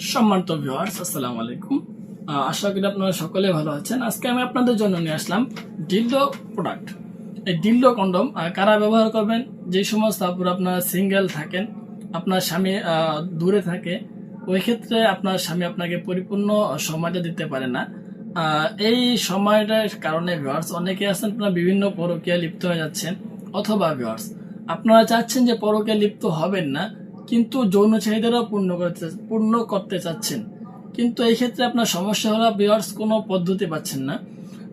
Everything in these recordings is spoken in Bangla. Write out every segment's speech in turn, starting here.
সম্মানিত ভিউয়ার্স, আসসালামু আলাইকুম। আশা করি আপনারা সকলে ভালো আছেন। আজকে আমি আপনাদের জন্য নিয়ে আসলাম ডিলডো প্রোডাক্ট। এই ডিলডো কন্ডম কারা ব্যবহার করবেন? যে সমস্ত আপুরা আপনারা সিঙ্গেল থাকেন, আপনার স্বামী দূরে থাকে, ওই ক্ষেত্রে আপনার স্বামী আপনাকে পরিপূর্ণ সময়টা দিতে পারে না। এই সময়টার কারণে ভিউয়ার্স অনেকে আছেন আপনারা বিভিন্ন পরকীয়া লিপ্ত হয়ে যাচ্ছেন, অথবা ভিউয়ার্স আপনারা চাচ্ছেন যে পরকীয়া লিপ্ত হবেন না, কিন্তু যৌন চাহিদাটাও পূর্ণ করতে চাচ্ছেন। কিন্তু এই ক্ষেত্রে আপনার সমস্যা হলো ভিউয়ার্স কোনো পদ্ধতি পাচ্ছেন না।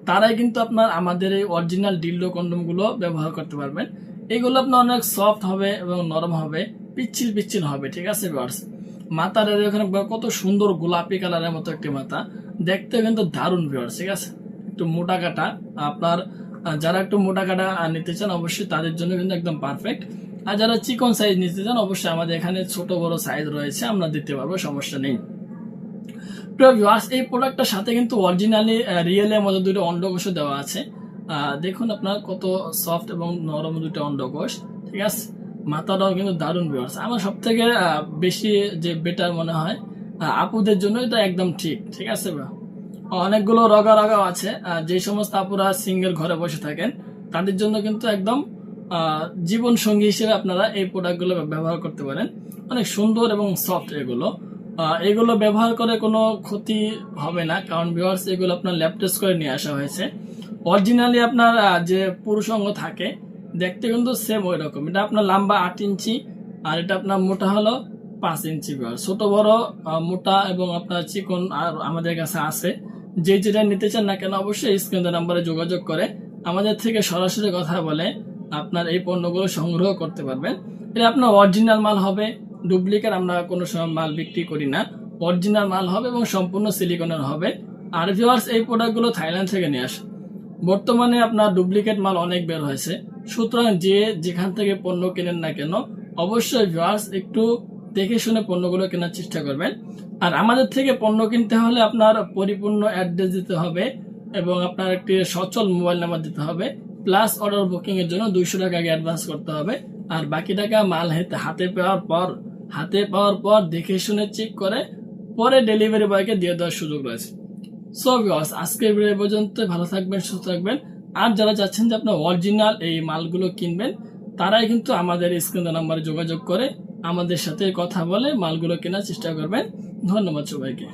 তারাই কিন্তু আপনার আমাদের এই অরিজিনাল ডিলডো কন্ডমগুলো ব্যবহার করতে পারবেন। এগুলো আপনার অনেক সফট হবে এবং নরম হবে, পিচ্ছিল পিচ্ছিল হবে। ঠিক আছে ভিউয়ার্স, মাথার এখানে কত সুন্দর গোলাপি কালারের মতো একটি মাথা, দেখতে কিন্তু দারুণ ভিউয়ার্স। ঠিক আছে, একটু মোটা কাটা আপনার যারা একটু মোটা কাটা নিতে চান অবশ্যই তাদের জন্য কিন্তু একদম পারফেক্ট। আর যারা চিকন সাইজ নিতে চান অবশ্যই আমাদের এখানে ছোট বড় সাইজ রয়েছে, আমরা দিতে পারবো, সমস্যা নেই। প্রিয় ভিউয়ার্স, এই প্রোডাক্টটার সাথে কিন্তু অরিজিনালি রিয়েলের মধ্যে দুটো অন্ডকোষ দেওয়া আছে। দেখুন আপনার কত সফট এবং নরম দুটো অন্ডকোষ। ঠিক আছে, মাথাটাও কিন্তু দারুণ ভিউয়ার্স। আমার সব থেকে বেশি যে বেটার মনে হয় আপুদের জন্য এটা একদম ঠিক। ঠিক আছে, অনেকগুলো রগা রগাও আছে। যে সমস্ত আপুরা সিঙ্গেল ঘরে বসে থাকেন তাদের জন্য কিন্তু একদম জীবন সঙ্গী হিসেবে আপনারা এই প্রোডাক্টগুলো ব্যবহার করতে পারেন। অনেক সুন্দর এবং সফট এগুলো ব্যবহার করে কোনো ক্ষতি হবে না, কারণ ভিউয়ার্স এগুলো আপনার ল্যাব টেস্ট করে নিয়ে আসা হয়েছে। অরিজিনালি আপনার যে পুরুষ অঙ্গ থাকে দেখতে কিন্তু সেম ওই রকম। এটা আপনার লম্বা 8 ইঞ্চি আর এটা আপনার মোটা হলো 5 ইঞ্চি। ছোট বড় মোটা এবং আপনার চিকন আর আমাদের কাছে আছে। যেটা নিতে চান না কেন অবশ্যই স্ক্রিনের নাম্বারে যোগাযোগ করে আমাদের থেকে সরাসরি কথা বলে আপনার এই পণ্যগুলো সংগ্রহ করতে পারবেন। এটা আপনার অরিজিনাল মাল হবে, ডুপ্লিকেট আমরা কোনো সময় মাল বিক্রি করি না। অরিজিনাল মাল হবে এবং সম্পূর্ণ সিলিকনের হবে। আর ভিউয়ার্স এই প্রোডাক্টগুলো থাইল্যান্ড থেকে নিয়ে আসে। বর্তমানে আপনার ডুপ্লিকেট মাল অনেক বের হয়েছে, সুতরাং যেখান থেকে পণ্য কেনেন না কেন অবশ্যই ভিউয়ার্স একটু দেখে শুনে পণ্যগুলো কেনার চেষ্টা করবেন। আর আমাদের থেকে পণ্য কিনতে হলে আপনার পরিপূর্ণ অ্যাড্রেস দিতে হবে এবং আপনার একটি সচল মোবাইল নাম্বার দিতে হবে, প্লাস অর্ডার বুকিং এর জন্য 200 টাকা আগে অ্যাডভান্স করতে হবে। আর বাকি টাকা মাল হাতে পাওয়ার পর দেখে শুনে চেক করে পরে ডেলিভারি বয়কে দিয়ে দেওয়ার সুযোগ রয়েছে। সো ভিউয়ার্স, আজকের ভিডিও পর্যন্ত। ভালো থাকবেন, সুস্থ থাকবেন। আর যারা চাচ্ছেন যে আপনার অরিজিনাল এই মালগুলো কিনবেন তারাই কিন্তু আমাদের স্ক্রিনের নাম্বারে যোগাযোগ করে আমাদের সাথে কথা বলে মালগুলো কেনার চেষ্টা করবেন। ধন্যবাদ সবাইকে।